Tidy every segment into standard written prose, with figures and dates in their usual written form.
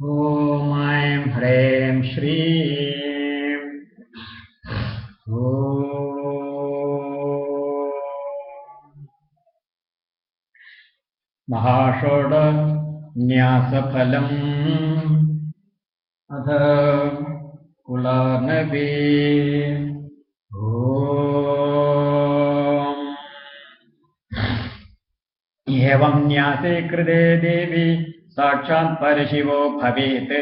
ॐ ऐं ह्रीं श्रीं महाषोडन्यासफलम् अथ कुलार्णवे। एवं न्यासे कृते देवी साक्षात् परशिवो भवेत्।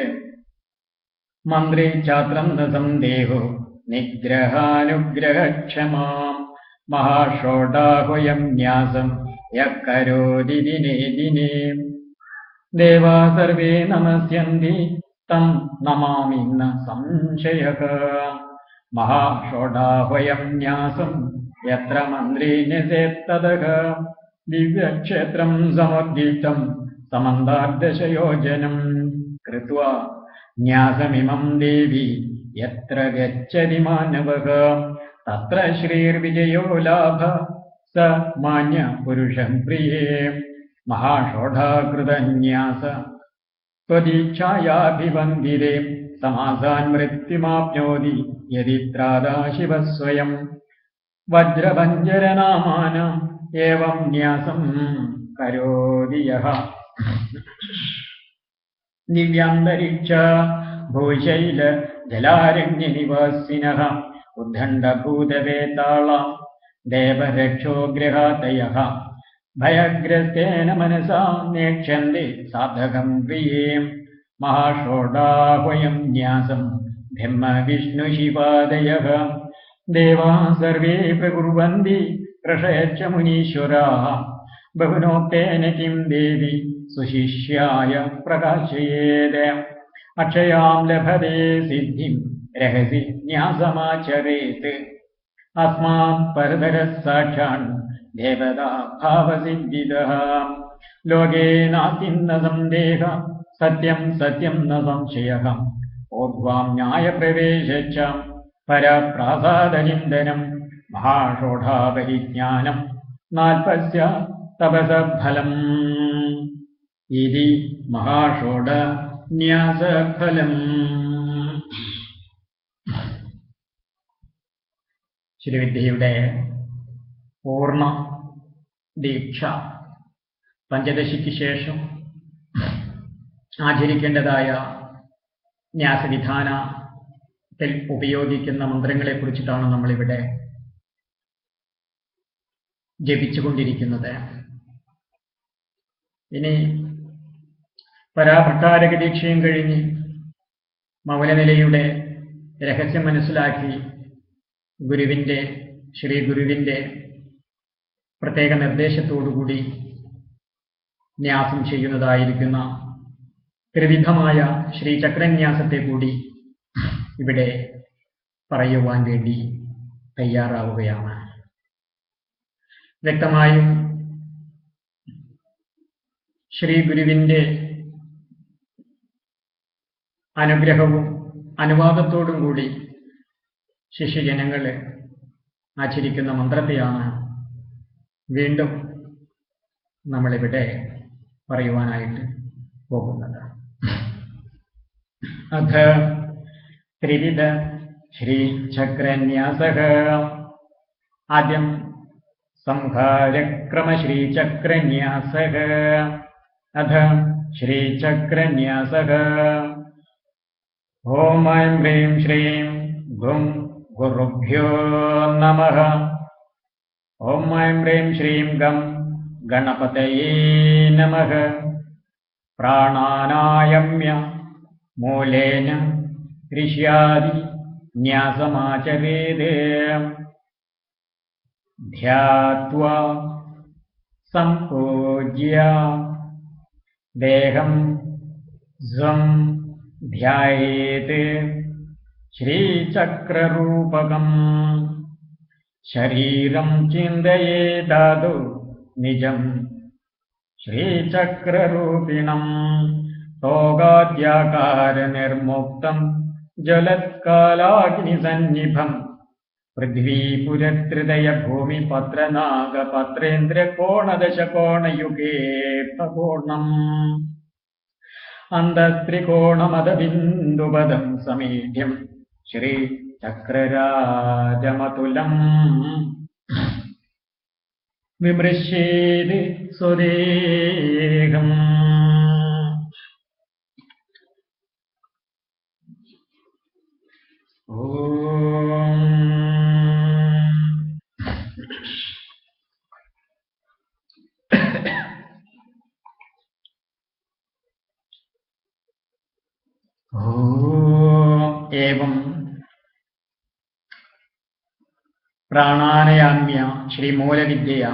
मन्त्रे छात्रं न सन्देहो निग्रहानुग्रहक्षमां महाषोडाह्वयं न्यासं यः करोति दिने दिने। देवा सर्वे नमस्यन्ति तं नमामि न संशयः। महाषोडाह्वयं न्यासं यत्र मन्त्रे न्यसेत्ततः दिव्यक्षेत्रं समुद्दिष्टं समन्ताद्दशयोजनं कृत्वा न्यासमिमं देवी यत्र गच्छति मानवः तत्र श्रीर्विजयो लाभ स मान्य पुरुषं प्रिये। महाषोडाकृतन्यास त्वदीक्षायाभिवन्दिते समासान् मृत्युमाप्नोति यदि त्रादा शिवः स्वयं। वज्रभञ्जरनामानम् एवं न्यासं करोति यः दिव्यान्तरिक्ष भूशैल जलारण्यनिवासिनः उद्दण्डभूतवेताళा देवरक्षोग्रहातयः भयग्रस्तेन मनसा नेक्ष्यन्ते साधकं प्रिये। महाषोडाह्वयं न्यासं ब्रह्म विष्णुशिवादयः देवाः सर्वे प्रकुर्वन्ति प्रशयच्च मुनीश्वराः। बहुनोक्तेन किं देवी सुशिष्याय प्रकाशयेत् अक्षयां लभते सिद्धिं रहसि न्यासमाचरेत्। अस्मात् परतरः साक्षात् देवता भावसिद्धितः लोके नास्ति न सन्देहः सत्यं सत्यं न संशयः। ऊर्ध्वां न्यायप्रवेशश्च परप्रासादनिन्दनं महाषोडापरिज्ञानं नाल्पस्य तपसफलम् इति महाषोडन्यासफलम्। ശ്രീവിദ്യയുടെ പൂർണ്ണ ദീക്ഷ പഞ്ചദശിക്ക് ശേഷം ആചരിക്കേണ്ടതായ ന്യാസവിധാനത്തിൽ ഉപയോഗിക്കുന്ന മന്ത്രങ്ങളെ കുറിച്ചിട്ടാണ് നമ്മളിവിടെ ജപിച്ചുകൊണ്ടിരിക്കുന്നത്. ഇനി പരാപ്രകാരക ദീക്ഷയും കഴിഞ്ഞ് മൗനനിലയുടെ രഹസ്യം മനസ്സിലാക്കി ശ്രീ ഗുരുവിൻ്റെ പ്രത്യേക നിർദ്ദേശത്തോടുകൂടി ന്യാസം ചെയ്യുന്നതായിരിക്കുന്ന ത്രിവിധമായ ശ്രീചക്രന്യാസത്തെ കൂടി ഇവിടെ പറയുവാൻ വേണ്ടി തയ്യാറാവുകയാണ്. വ്യക്തമായും ശ്രീ ഗുരുവിൻ്റെ അനുഗ്രഹവും അനുവാദത്തോടും കൂടി ശിഷ്യജനങ്ങൾ ആചരിക്കുന്ന മന്ത്രത്തെയാണ് വീണ്ടും നമ്മളിവിടെ പറയുവാനായിട്ട് പോകുന്നത്. അഥ ത്രിവിധ ശ്രീചക്രന്യാസഃ. ആദ്യം സംഹാരക്രമ ശ്രീചക്രന്യാസഃ. അഥ ശ്രീചക്രന്യാസഃ. ഓം ഐം ഹ്രീം ശ്രീം ഗും ഗുരുഭ്യോ നമഃ. ഓം ഐം ഹ്രീം ശ്രീം ഗം ഗണപതയേ നമഃ. പ്രാണാനായമ്യ മൂലേന ഋഷ്യാദി ന്യാസമാചരേത്. ധ്യാത്വാ സംപൂജ്യ ദേഹം സ്വം ധ്യായേത്. ശ്രീചക്രരൂപകം ശരീരം ചിന്തയേതാദു നിജം ശ്രീചക്രരൂപിണം. തോകാദ്യാകാരനിർമുക്തം ജ്വലത്കാലാഗ്നിസന്നിഭം പൃഥ്വീപുരത്രിതയ ഭൂമിപത്രനാഗപത്രേന്ദ്രകോണദശകോണയുഗേ പൂർണം. അന്തസ്ത്രികോണമദബിന്ദുപദം സമീഢ്യം ശ്രീചക്രരാജമതുലം വിമൃശ്യേത് സ്വദേഹം. एवं प्राणायाम्य श्रीमूलविद्यया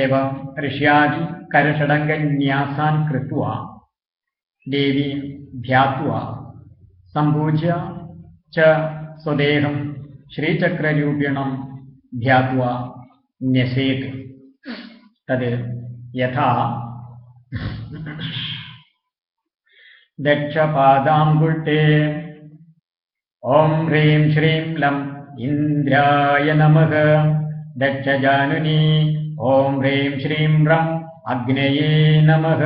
एवं ऋष्यादि करषडङ्गन्यासान् कृत्वा देवीं ध्यात्वा सम्पूज्य च स्वदेहं श्रीचक्ररूपिणं ध्यात्वा न्यसेत्. तद् यथा दक्षपादाङ्गुष्ठे ॐ ह्रीं श्रीं लं इन्द्राय नमः. दक्षजानुनी ॐ ह्रीं श्रीं रं अग्नये नमः.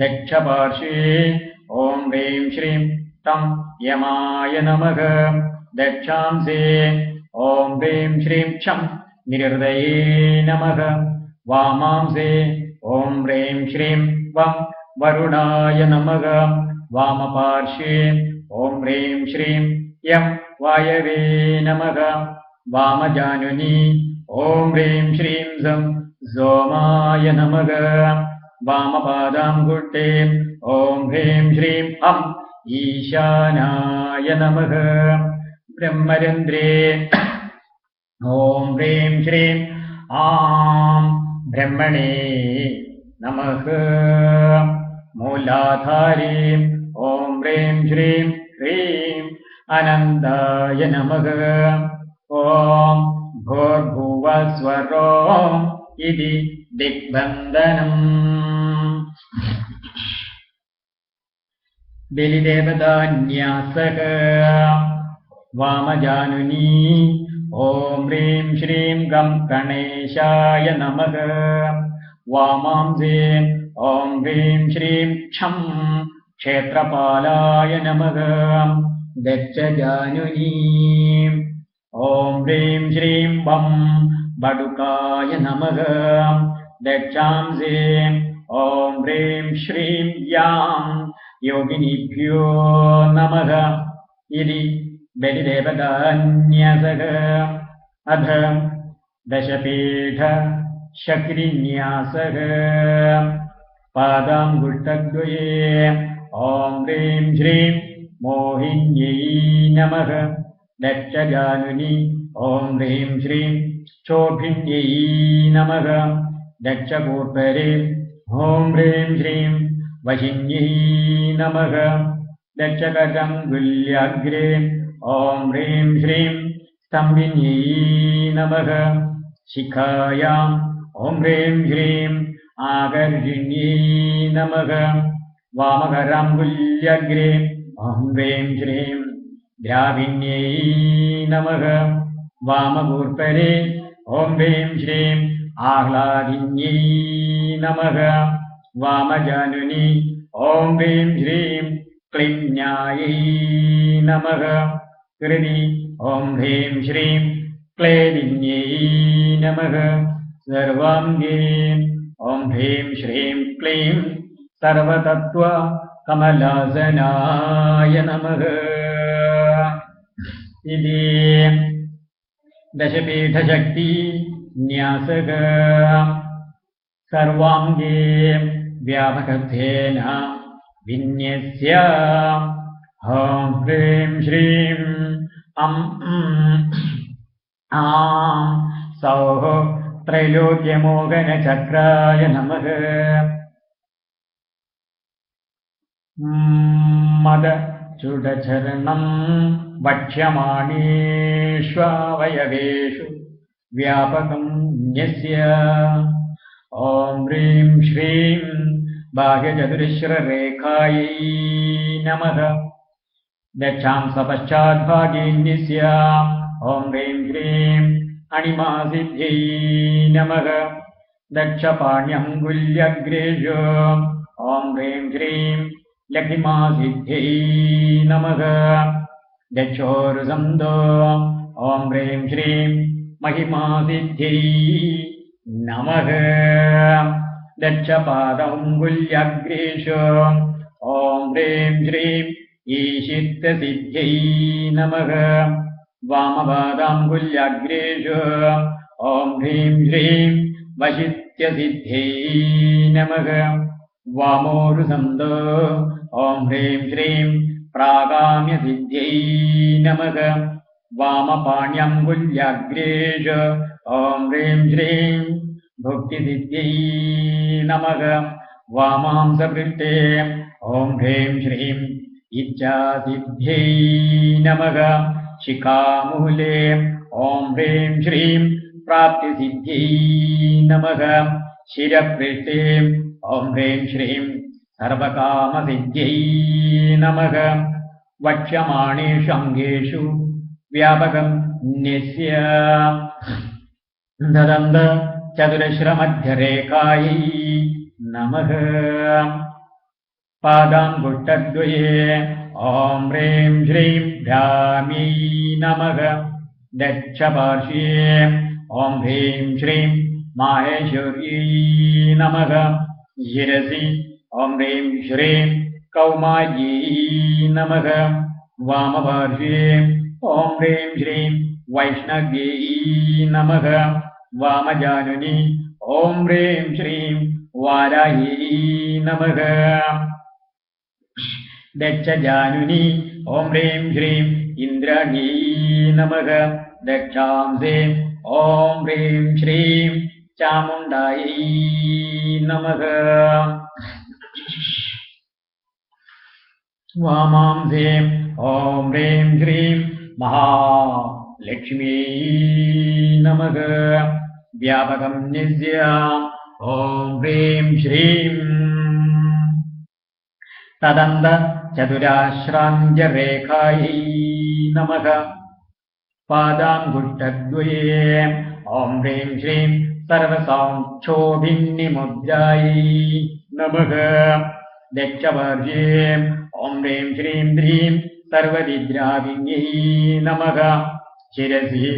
दक्षपार्श्वे ॐ ह्रीं श्रीं तं यमाय नमः. दक्षांसे ॐ ह्रीं श्रीं क्षं निहृदये नमः. वामांसे ॐ ह्रीं श्रीं वं वरुणाय नमः. वामपार्श्वे ॐ ह्रीं श्रीं यं वायवे नमः. वामजानुनी ॐ ह्रीं श्रीं सं सोमाय नमः. वामपादाङ्गुष्ठे ॐ ह्रीं श्रीं अं ईशानाय नमः. ब्रह्मरन्ध्रे ॐ ह्रीं श्रीं आं ब्रह्मणे नमः. मूलाधारे ॐ ह्रीं श्रीं ह्रीं अनन्ताय नमः. ॐ भूर्भुवस्वरोम् इति दिग्बन्धनम्. बलिदेवतान्यासः वामजानुनी ॐ ह्रीं श्रीं गं गणेशाय नमः. वामांसे ॐ ह्रीं श्रीं क्षं क्षेत्रपालाय नमः. दक्षजानुनी ॐ ह्रीं श्रीं वं बडुकाय नमः. दक्षांसे ॐ ह्रीं श्रीं यां योगिनीभ्यो नमः इति बलिदेवतान्यासः. अथ दशपीठ शक्रिन्यासः. पादाङ्गुष्ठद्वये ॐ ह्रीं श्रीं मोहिन्यै नमः. दक्षजानुनी ॐ ह्रीं श्रीं क्षोभिन्यै नमः. दक्षकूर्परे ॐ ह्रीं श्रीं वशिन्यै नमः. दक्षकटङ्गुल्याग्रे ॐ ह्रीं श्रीं स्तम्भिन्यै नमः. शिखायाम् ॐ ह्रीं श्रीं आकर्षिण्यै नमः. वामकराङ्गुल्याग्रे ॐ ह्रीं श्रीं द्राविण्यै नमः. वामकूर्परे ॐ ह्रीं श्रीं आह्लादिन्यै नमः. वामजानुनी ॐ ह्रीं श्रीं क्लिन्यायै नमः. हृदि ॐ ह्रीं श्रीं क्लेदिन्यै नमः. सर्वाङ्गे ॐ ह्रीं श्रीं क्लीं सर्वतत्त्वकमलासनाय नमः इति दशपीठशक्ति न्यासः. सर्वाङ्गे व्यापकत्वेन विन्यस्य ॐ ह्रीं श्रीं अं आं सौः त्रैलोक्यमोहनचक्राय नमः. मदचूडचरणं वक्ष्यमाणेष्ववयवेषु व्यापकं न्यस्य ॐ ह्रीं श्रीं बाह्यचतुरश्ररेखायै नमः. दक्षांसपश्चाद्भागे न्यस्य ॐ ह्रीं श्रीं अणिमासिद्ध्यै नमः. दक्षपाण्यङ्गुल्यग्रेषु ॐ ह्रीं श्रीं ലഘിമാസിദ്ധ്यै നമഃ. ദക്ഷോരുസന്തോ ഓം ഹ്രീം ശ്രീം महिमासिद्ध्यै नमः. दक्षपादङ्गुल्यग्रेषु ॐ ह्रीं श्रीं ईशित्तसिद्ध्यै नमः. वामपादाङ्गुल्यग्रेषु ॐ ह्रीं श्रीं वशित्यसिद्ध्यै नमः. वामोरुसन्दो ॐ ह्रीं श्रीं प्रागाम्यसिद्ध्यै नमः. वामपाण्यङ्गुल्यग्रेषु ॐ ह्रीं श्रीं भुक्तिसिद्ध्यै नमः. वामांसपृष्ठे ॐ ह्रीं श्रीं इच्छासिद्ध्यै नमः. शिखामूले ॐ ह्रीं श्रीं प्राप्तिसिद्ध्यै नमः. शिरपृष्ठे ॐ ह्रीं श्रीं सर्वकामसिद्ध्यै नमः. वक्ष्यमाणेषु अङ्गेषु व्यापकं न्यस्य ददन्त चतुरश्रमध्यरेखायै नमः. पादाङ्गुष्ठद्वये ॐ ह्रीं श्रीं भ्राम्यै नमः. दक्षपार्श्वे ॐ ह्रीं श्रीं माहेश्वर्यै नमः. शिरसि ॐ ह्रीं श्रीं कौमार्यै नमः. वामपार्श्वे ॐ ह्रीं श्रीं वैष्णव्यै नमः. वामजानुनि ॐ ह्रीं श्रीं वाराह्यै नमः. दक्षजानुनि ॐ ह्रीं श्रीं इन्द्राण्यै नमः. दक्षांसे ॐ ह्रीं श्रीं चामुण्डायै नमः. वामांसे ॐ ह्रीं श्रीं महालक्ष्म्यै नमः. व्यापकं न्यस्य ॐ ह्रीं श्रीं तदन्त चतुराश्रान्त्यरेखायै नमः. पादाङ्गुष्ठद्वये ॐ ह्रीं श्रीं सर्वसाङ्क्षोभिन्निमुद्रायै नमः. दक्षपार्श्वे ॐ ह्रीं श्रीं ह्रीं सर्वनिद्राभिन्यै नमः. शिरसि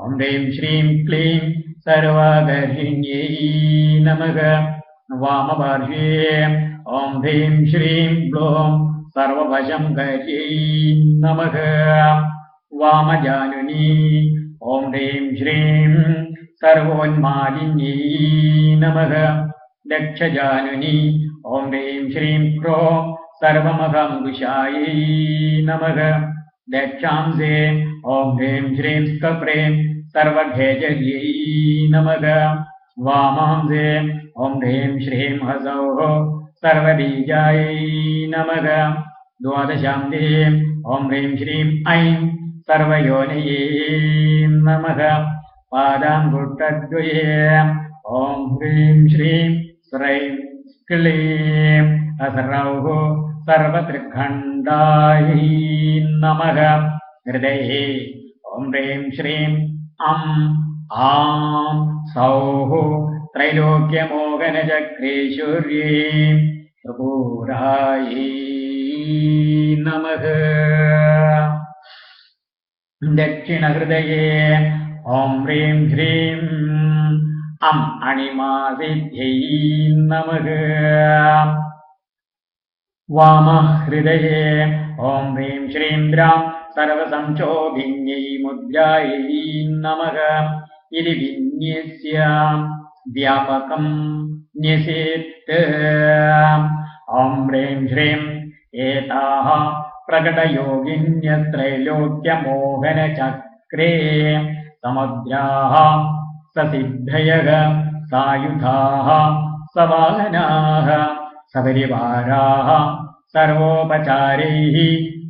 ॐ ह्रीं श्रीं क्लीं सर्वादर्शिन्यै नमः. वामपार्श्वे ॐ ह्रीं श्रीं ग्लौं सर्ववशङ्कर्यै नमः. वामजानुनि ॐ ह्रीं श्रीं सर्वोन्मालिन्यै नमः. दक्षजानुनि ॐ ह्रीं श्रीं क्रों सर्वमहङ्कुशायै नमः. दक्षांसे ॐ ह्रीं श्रीं स्कप्रें सर्वघेजर्यै नमः. वामांसे ॐ ह्रीं श्रीं हसौः सर्वबीजायै नमः. द्वादशान्ते ॐ ह्रीं श्रीं ऐं सर्वयोनये नमः. पादाङ्गुष्ठद्वये ॐ ह्रीं श्रीं श्रैं क्लीं असरौः सर्वत्रिखण्डायै नमः. हृदये ॐ ह्रीं श्रीं आं सौः त्रैलोक्यमोहनचक्रेश्वर्यै त्रिपुरायै नमः. दक्षिणहृदये ॐ ह्रीं श्रीं अणिमासिद्ध्यै नमः. वामहृदये ॐ ह्रीं श्रीं द्रां सर्वसंक्षोभिन्यै मुद्रायै नमः. इति विन्यस्य व्यापकं न्यसेत्. ॐ ह्रीं श्रीं एताः प्रकटयोगिन्यत्रैलोक्यमोहनचक्रे समुद्राः ससिद्धयः सायुधाः सवाहनाः सपरिवाराः सर्वोपचारैः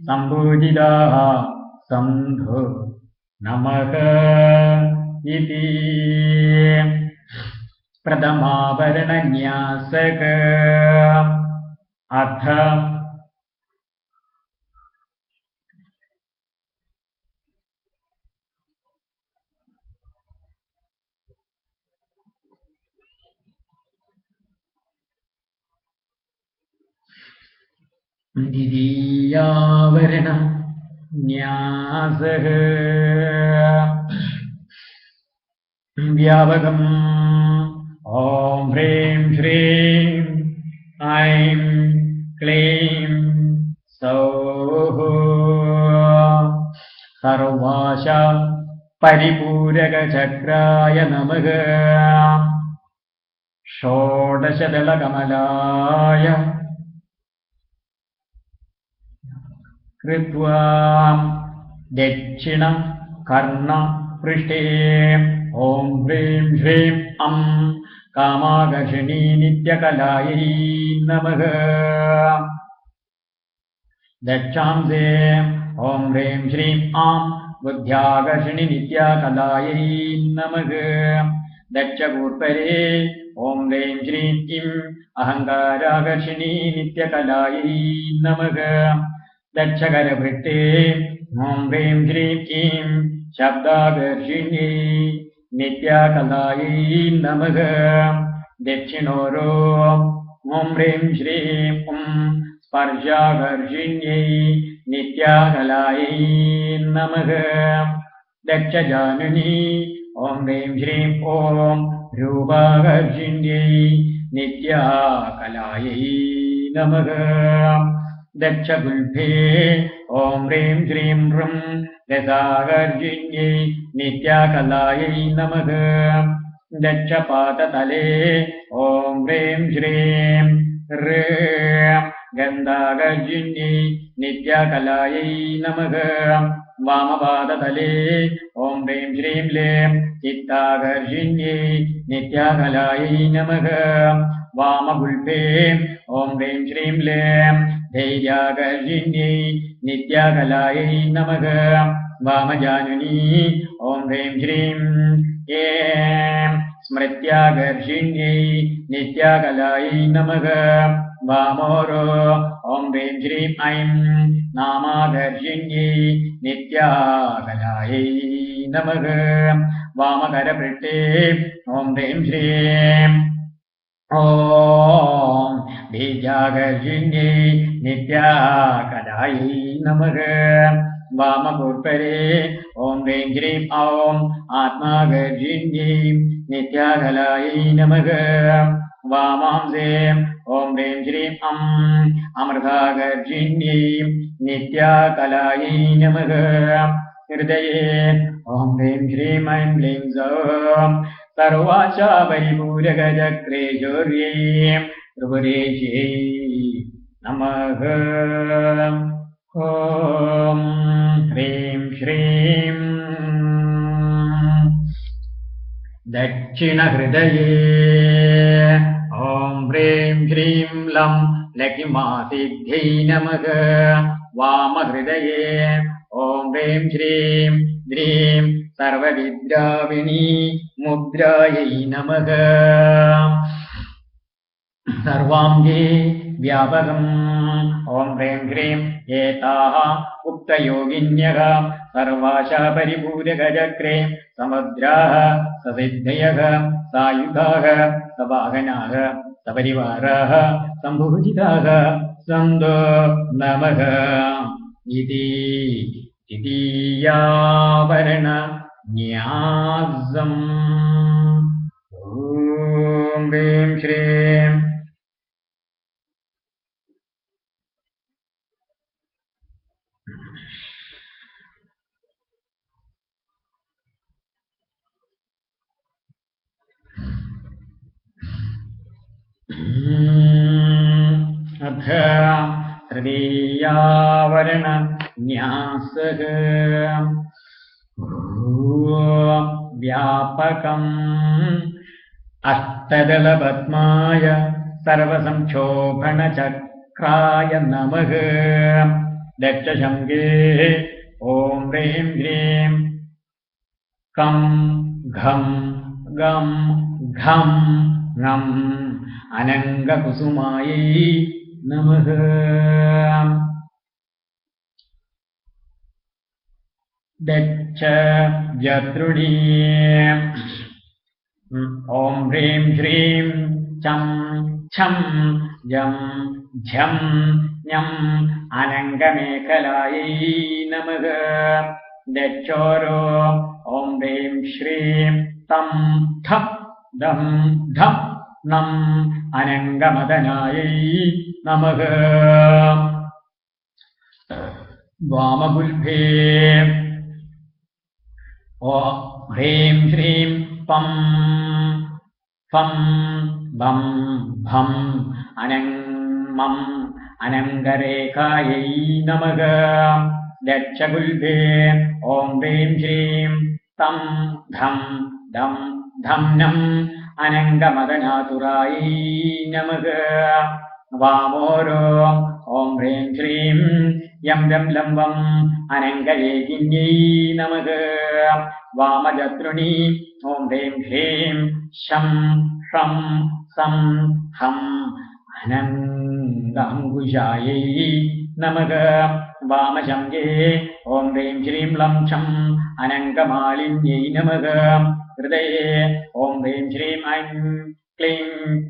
सम्पूजिताः सन्धु नमः इति. प्रथमाभरणन्यासक. अथ ദ്വിതീയാവരണ ന്യാസഃ വ്യാപകം ഓം ഹ്രീം ശ്രീം ഐം ക്ലീം സൗഃ സർവാശ പരിപൂരകചക്രായ നമഃ ഷോഡശദളകമലായ കൃത്വാ ദക്ഷിണ കർണ പൃഷ്ഠേ ഓം ഹ്രീം ശ്രീം അം കാമാകർഷിണീ നിത്യകലായൈ നമഃ ദക്ഷാംസേ ഓം ഹ്രീം ശ്രീം ആം ബുദ്ധ്യാകർഷിണി നിത്യകലായൈ നമഃ ദക്ഷകൂർപ്പരേ ഓം ഹ്രീം ശ്രീം ഇം അഹങ്കാരാകർഷിണീ നിത്യകലായൈ നമഃ ദക്ഷകരവൃത്തേ ഓം ഹ്രീം ശ്രീം ഈം ശബ്ദാകർഷിണ്യൈ നിത്യകലായൈ നമഃ ദക്ഷിണോരോ ഓം ഹ്രീം ശ്രീം ഉം സ്പർശാകർഷിണ്യൈ നിത്യകലായൈ നമഃ ദക്ഷജാനുനി ഓം ഹ്രീം ശ്രീം ഓം രൂപാകർഷിണ്യൈ നിത്യകലായൈ നമഃ ദക്ഷഗുൽഭേ ഓം ഹ്രീം ശ്രീം ഋം രസാകർഷിണ്യൈ നിത്യകലായൈ നമഃ ദക്ഷപാദതലേ ഓം ഹ്രീം ശ്രീം ഋം ഗന്ധാകർഷിണ്യൈ നിത്യകലായൈ നമഃ വാമപാദതലേ ഓം ഹ്രീം ശ്രീം ലേം ചിത്താകർഷിണ്യൈ നിത്യകലായൈ നമഃ വാമഗുൽഭേ ഓം ഹ്രീം ശ്രീം ലേം ധൈര്യാകർഷിണ്യൈ നിത്യകലായൈ നമഃ വാമജാനുനി ഓം ഹ്രീം ശ്രീം ഏം സ്മൃത്യാകർഷിണ്യൈ നിത്യകലായൈ നമഃ വാമോരോ ഓം ഹ്രീം ശ്രീം ഐം നാമാകർഷിണ്യൈ നിത്യകലായൈ നമഃ വാമകരപൃഷ്ഠേ ഓം ഹ്രീം ശ്രീം ഓം ബീജാകർഷിണ്യൈ നിത്യകലായൈ നമഃ വാമകൂർപ്പരേ ഓം ഹ്രീം ശ്രീം ഔം ആത്മാകർഷിണ്യൈ നിത്യകലായൈ നമഃ വാമാംസേ ഓം ഹ്രീം ശ്രീം അം അമൃതാകർഷിണ്യൈ നിത്യകലായൈ നമഃ ഹൃദയേ ഓം ഹ്രീം ശ്രീം ഐം ക്ലീം സൗം സർവാശാ പരിപൂരകചക്രേ ശൗര്യൈ ത്രിപുരേശ്യൈ നമഃ ഓം ഹ്രീം ശ്രീം ദക്ഷിണഹൃദയേ ഓം ഹ്രീം ശ്രീം ലം ലക്ഷ്മാസിദ്ധ്യൈ നമഃ വാമഹൃദയേ ഓം ഹ്രീം ശ്രീം ദ്രീം സർവവിദ്രാവിണീ മുദ്രായൈ നമഃ സർവാംഗേ വ്യാപകം ഓം ഹ്രീം ശ്രീം ഏതാഃ ഉക്തയോഗിന്യഃ സർവാശാ പരിപൂരകചക്രേ സമുദ്രാഃ സസിദ്ധയഃ സായുധാഃ സവാഹനാഃ സപരിവാരാഃ സംഭൂജിതാഃ സന്തോ നമഃ ഇതി ദ്വിതീയാവരണ ന്യാസം ഓം ഹ്രീം ശ്രീം അഥ തൃതീയാവരണ ന്യാസഃ വ്യാപകം അഷ്ടദളപദ്മായ സർവസംക്ഷോഭണചക്രായ നമഃ ദക്ഷശംഖേ ഓം ഹ്രീം ശ്രീം കം ഘം ഗം ഘം ങം അനംഗകുസുമായൈ നമഃ ദക്ഷ ജത്രുണീ ഓം ഹ്രീം ശ്രീം ചം ഛം ജം ഝം ஞம் அனங்கமேகலாயை நமக தச்சோரோ ஓம் ரீம் ஸ்ரீம் தம் தம் தம் தம் நம் அனங்கமதனாயை நமக வாமகுல்பே ஓ ஹ்ரீம் ஸ்ரீம் பம் பம் பம் பம் அனங்மம் அனங்கரேகாயை நமக தச்சகுல்பே ஓம் ஹ்ரீம் ஸ்ரீம் தம் தம் தம் தம் நம் அனங்கமதனாதுராயை நமக வாமோரோ ஓம் ஹ்ரீம் ஸ்ரீம் யம் யம் லம்பம் அனங்கரேகின்யை நமக வாமஜத்ருணி ஓம் ஹ்ரீம் ஹ்ரீம் ஷம் ஷம் சம் ஹம் அனங்காங்குஷாயை நமக வாமசங்கே ஓம் ஹ்ரீம் ஸ்ரீம் லம் சம் அனங்கமாலின்யை நமக ஹிருதயே ஓம் ஹ்ரீம் ஸ்ரீம் ஐம் क्लीं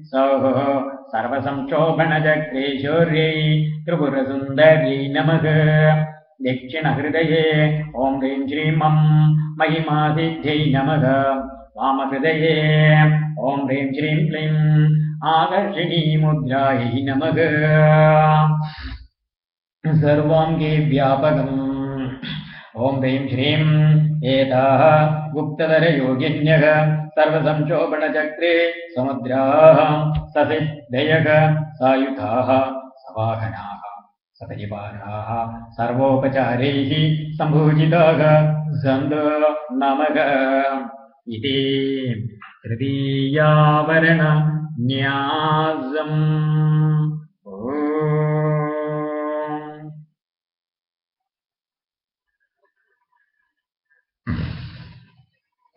सौः सर्वसंक्षोभणचक्रेश्वर्यै त्रिपुरसुन्दर्यै नमः दक्षिणहृदये ॐ ह्रीं श्रीं मं महिमासिद्ध्यै नमः वामहृदये ॐ ह्रीं श्रीं क्लीं आकर्षिणीमुद्रायै नमः सर्वाङ्गे व्यापकम् ॐ ह्रीं श्रीं एताः गुप्तधरयोगिन्यः सर्वसंक्षोभणचक्रे समुद्राः ससिद्धयः सायुधाः सवाहनाः सपरिवाराः सर्वोपचारैः सम्भूजिताः सन्तो नमः इति तृतीयावरणन्यासम्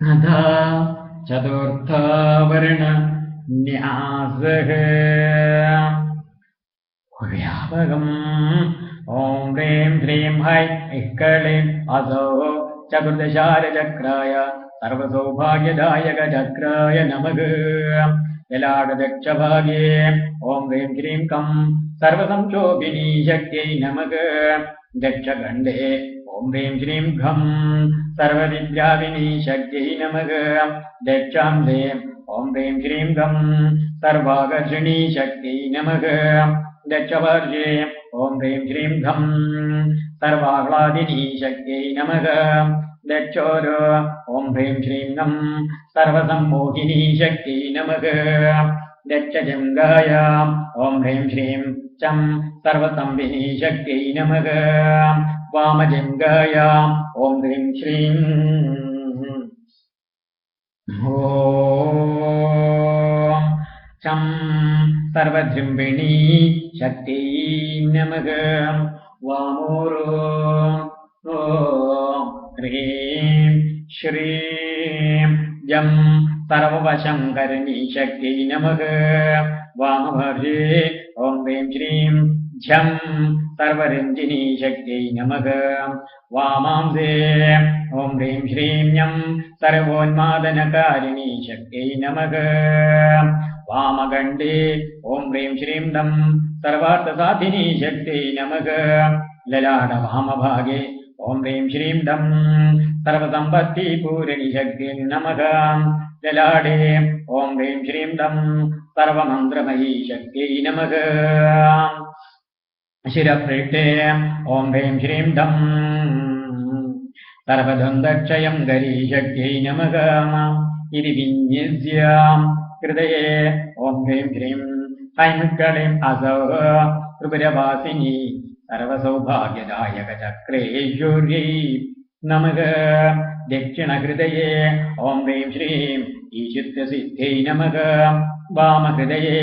अथा चतुर्थावरणन्यासः व्यापकम् ॐ ह्रीं श्रीं है क्लीं असौ चतुर्दशारचक्राय सर्वसौभाग्यदायकचक्राय नमः ललाटदक्षभागे ॐ ह्रीं श्रीं कं सर्वसंक्षोभिनी शक्त्यै नमः दक्षगण्डे ॐ ह्रीं श्रीं घं सर्वविद्याविनी शक्त्यै नमः दक्षांसे ॐ ह्रीं श्रीं घं सर्वाकर्षिणी शक्त्यै नमः दक्षपार्श्वे ॐ ह्रीं श्रीं घं सर्वाह्लादिनी शक्त्यै नमः दक्षोरो ॐ ह्रीं श्रीं घं सर्वसम्मोहिनी शक्त्यै नमः दक्षजङ्गाय ॐ ह्रीं श्रीं चं सर्वसंविनी शक्त्यै नमः वामजङ्गाय ॐ ह्रीं श्रीं ॐ चं सर्वजृम्भिणी शक्त्यै नमः वामोरो ॐ ह्रीं श्रीं जं सर्ववशङ्करिणी शक्त्यै नमः वामपार्श्वे ॐ ह्रीं श्रीं झं सर्वरञ्जिनी शक्त्यै नमः वामांसे ॐ ह्रीं श्रीं ञं सर्वोन्मादनकारिणी शक्त्यै नमः वामगण्डे ॐ ह्रीं श्रीं दं सर्वार्थसाधिनी शक्त्यै नमः ललाटवामभागे ॐ ह्रीं श्रीं दं सर्वसम्पत्तिपूरिणी शक्त्यै नमः ललाटे ॐ ह्रीं श्रीं दं सर्वमन्त्रमयी शक्त्यै नमः शिरपृष्ठे ॐ ह्रीं श्रीं दं सर्वद्वन्द्वक्षयङ्करी शक्त्यै नमः इति विन्यस्य हृदये ॐ ह्रीं श्रीं ऐं क्लीं असौ त्रिपुरवासिनी सर्वसौभाग्यदायकचक्रेश्वर्यै नमः दक्षिणहृदये ॐ ह्रीं श्रीं ईशित्यसिद्ध्यै नमः वामहृदये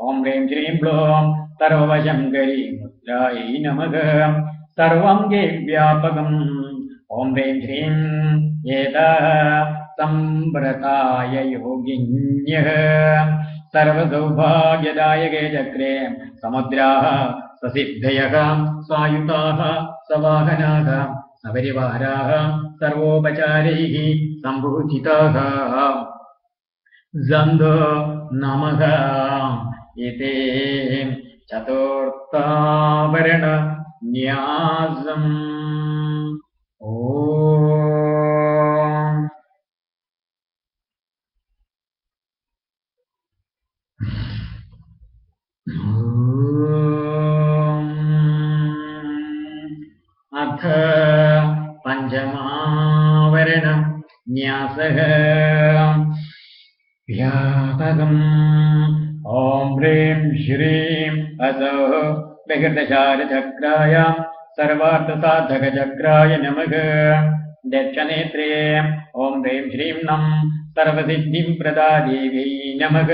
ॐ ह्रीं श्रीं ब्लूं सर्ववशङ्करी मुद्रायै नमः सर्वाङ्गे व्यापकम् ॐ ह्रीं श्रीं एताः सम्प्रताय योगिन्यः सर्वसौभाग्यदायके चक्रे समुद्राः ससिद्धयः सायुताः सवाहनाः सपरिवाराः सर्वोपचारैः सम्भूजिताः सन्तो नमः इति ചതുർത്ഥാവരണ ന്യാസം. ഓം അഥ പഞ്ചമാവരണ ന്യാസഃ വ്യാപകം. ഓം ഹ്രീം ശ്രീം അസൗ വികൃതശാലചക്രായ സർവാർത്ഥസാധകചക്രായ നമഃ. ദക്ഷനേത്രേ ഓം ഹ്രീം ശ്രീം നം സർവസിദ്ധിം പ്രദാദേവ്यै നമഃ.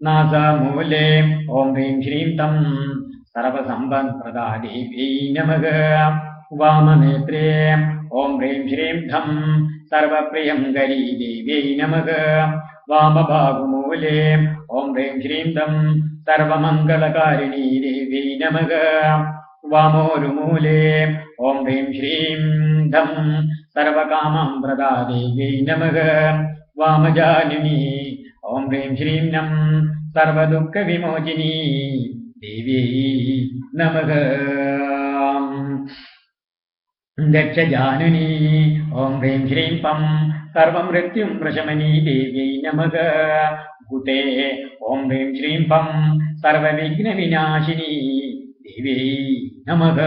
നാസാമൂലേ ഓം ഹ്രീം ശ്രീം തം സർവസമ്പത്പ്രദാദേവ്यै നമഃ. വാമനേത്രേ ഓം ഹ്രീം ശ്രീം ധം സർവപ്രിയങ്കരീ ദേവ്यै നമഃ. വാമബാഹുമൂലേ ഓം ഹ്രീം ശ്രീം ധം സർവമംഗളകാരിണീ ദേവ്यै നമഃ. വാമോരുമൂലേ ഓം ഹ്രീം ശ്രീം ധം സർവകാമം പ്രദാ ദേവ്यै നമഃ. വാമജാനിനി ഓം ഹ്രീം ശ്രീം നം സർവദുഃഖവിമോചിനി ദേവ്यै നമഃ. ദക്ഷജാനനി ഓം ഹ്രീം ശ്രീം പം സർവമൃത്യും പ്രശമനീ ദേവ്यै നമഃ. ഭൂതേ ഓം ഹ്രീം ശ്രീം പം സർവവിഘ്നവിനാശിനി ദേവ്यै നമഃ.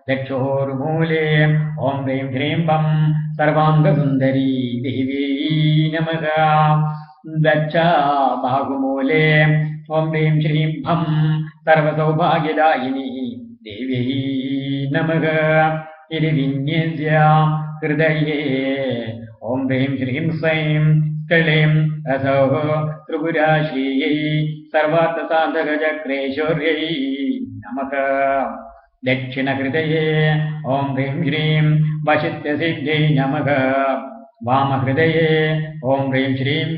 ദക്ഷോർമൂലേ ഓം ഹ്രീം ശ്രീം പം സർവാംഗസുന്ദരീ ദേവ്यै നമഃ. ദക്ഷബാഹുമൂലേ ഓം ഹ്രീം ശ്രീം ഭം സർവസൗഭാഗ്യദായിനി ദേവ്यै നമഃ. ഇതി വിന്യസ്യ ഹൃദയേ ഓം ഹ്രീം ശ്രീം സൈം ക്ലീം അസൗ ത്രിപുരാശ്രീयै സർവാർത്ഥസാധകചക്രേശ്വർयै നമഃ. ദക്ഷിണഹൃദയേ ഓം ഹ്രീം ശ്രീം വശിത്യസിദ്ധ്यै നമഃ. വാമഹൃദയേ ഓം ഹ്രീം ശ്രീം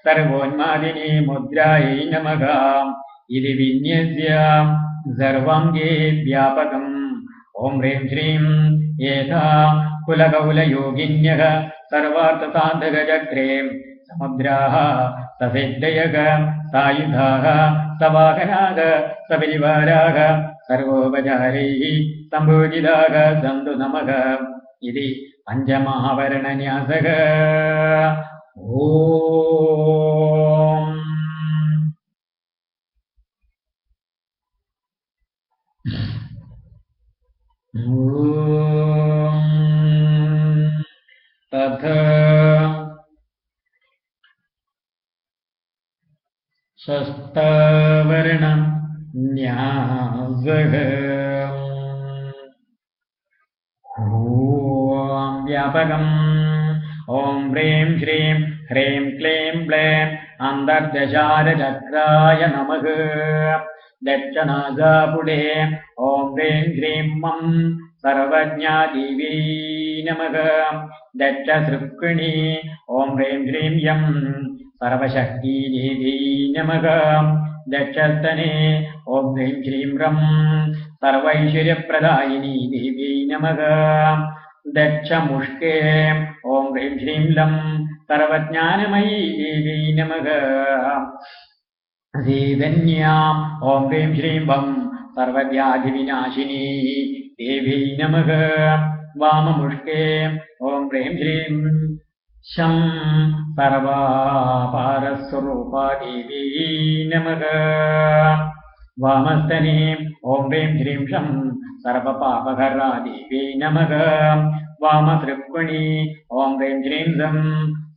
സർവോന്മാദിനി മുദ്രാयै നമഃ. ഇതി വിന്യസ്യ സർവാംഗേ വ്യാപകം ഓം ഹ്രീം ശ്രീം ഏതാ കുലകൗലയോഗിന്യഃ സർവാർത്ഥസാധകചക്രേ സമുദ്രാഃ സസിദ്ധയഃ സായുധാഃ സവാഹനാഃ സപരിവാരാഃ സർവോപചാരൈഃ സംഭൂജിതാഃ സന്തു നമഃ. ഇതി പഞ്ചമാവരണന്യാസഃ. ഓം തഥാ ഷഷ്ഠാവരണ ന്യാസഃ. ഓം വ്യാപകം ഓം ഹ്രീം ശ്രീം ഹ്രീം ക്ലീം ബ്ലേം അന്തർദശാരചക്രായ നമഃ. ദക്ഷനാഗാപുടേ ഓം ഹ്രീം ശ്രീം മം സർവജ്ഞാ ദേവ്यै നമഃ. ദക്ഷസൃക്വിണീ ഓം ഹ്രീം ശ്രീം യം സർവശക്തി ദേവ്यै നമഃ. ദക്ഷസ്തനേ ഓം ഹ്രീം ശ്രീം രം സർവൈശ്വര്യപ്രദായിനി ദേവ്यै നമഃ. ദക്ഷമുഷ്കേ ഓം ഹ്രീം ശ്രീം ലം സർവജ്ഞാനമയീ ദേവ്यै നമഃ. സീതന്യാം ഓം ഹ്രീം ശ്രീം വം സർവവ്യാധിവിനാശിനി ദേവ്यै നമഃ. വാമമുഷ്കേ ഓം ഹ്രീം ശ്രീം ശം സർവാപാരസ്വരൂപാ ദേവ്यै നമഃ. വാമസ്തനേ ഓം ഹ്രീം ശ്രീം ഷം സർവപാപഹരാ ദേവ്यै നമഃ. വാമസൃക്വണി ഓം ഹ്രീം ശ്രീം സം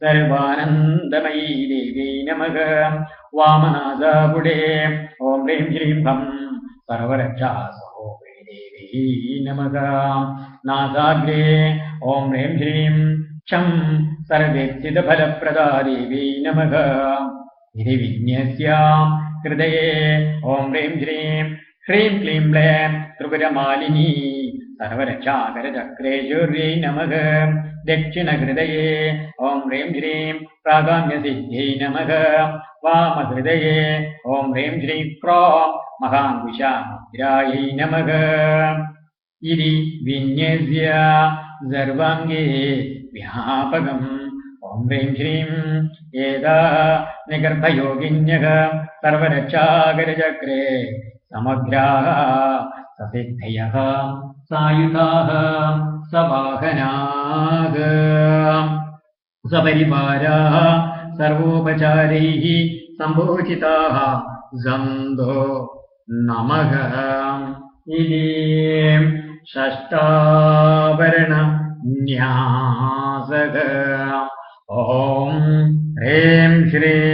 സർവാനന്ദമയീ ദേവ്यै നമഃ. വാമനാസാപുടേ ഓം ഹ്രീം ശ്രീം ഭം സർവരക്ഷാസ്വരൂപിണി ദേവ്यै നമഃ. നാസാഗ്രേ ഓം ഹ്രീം ശ്രീം ഷം സർവേപ്സിതഫലപ്രദാ ദേവ്यै നമഃ. ഇതി വിന്യസ്യ ഹൃദയേ ഓം ഹ്രീം ശ്രീം ഹ്രീം ക്ലീം ബ്ലേം ത്രിപുരമാലിനി സർവരക്ഷാകരചക്രേശ്വർयै നമഃ. ദക്ഷിണഹൃദയേ ഓം ഹ്രീം ശ്രീം പ്രാഗാമ്യസിദ്ധ്यै നമഃ. വാമഹൃദയേ ഓം ഹ്രീം ശ്രീം ക്രോം മഹാങ്കുശമുദ്രാयै നമഃ. ഇതി വിന്യസ്യ സർവാംഗേ വ്യാപകം ഓം ഓം ഹ്രീം ശ്രീം ഏതാ നിഗർഭയോഗിന്യഃ സർവരക്ഷാകരചക്രേ സമഗ്രാः സസിദ്ധയഃ സായുധാः സവാഹനാः സപരിവാരാः സർവോപചാരൈः സംഭൂഷിതാः സന്തോ നമഃ. ഇതി ഷഷ്ടാവരണ ന്യാസഃ. ഓം ഹ്രീം ശ്രീം